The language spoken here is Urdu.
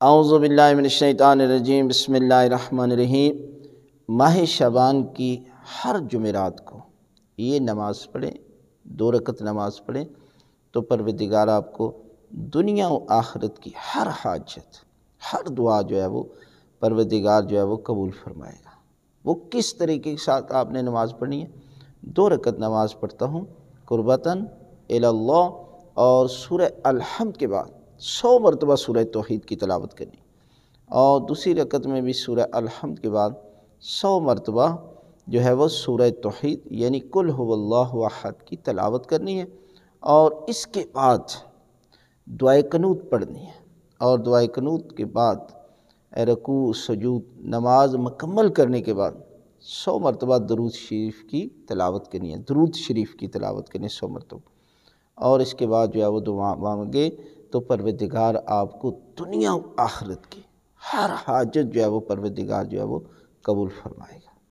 اعوذ باللہ من الشیطان الرجیم، بسم اللہ الرحمن الرحیم۔ ماہ شعبان کی ہر جمعرات کو یہ نماز پڑھیں، 2 رکعت نماز پڑھیں تو پروردگار آپ کو دنیا و آخرت کی ہر حاجت، ہر دعا جو ہے وہ پروردگار جو ہے وہ قبول فرمائے گا۔ وہ کس طریقے کے ساتھ آپ نے نماز پڑھنی ہے؟ 2 رکعت نماز پڑھتا ہوں قربتاً الی اللہ، اور سورہ الحمد کے بعد 100 مرتبہ سورہ توحید کی تلاوت کرنی، اور دوسری رکعت میں بھی سورہ الحمد کے بعد 100 مرتبہ جو ہے وہ سورہ توحید یعنی قل هو اللہ احد کی تلاوت کرنی ہے، اور اس کے بعد دعائے قنوت پڑھنی ہے، اور دعائے قنوت کے بعد رکوع سجود نماز مکمل کرنے کے بعد 100 مرتبہ درود شریف کی تلاوت کرنی ہے، درود شریف کی تلاوت کرنی ہے 100 مرتبہ، اور اس کے بعد جو ہے وہ دعا مانگے تو پروردگار آپ کو دنیا و آخرت کی ہر حاجت جو ہے وہ پروردگار جو ہے وہ قبول فرمائے گا۔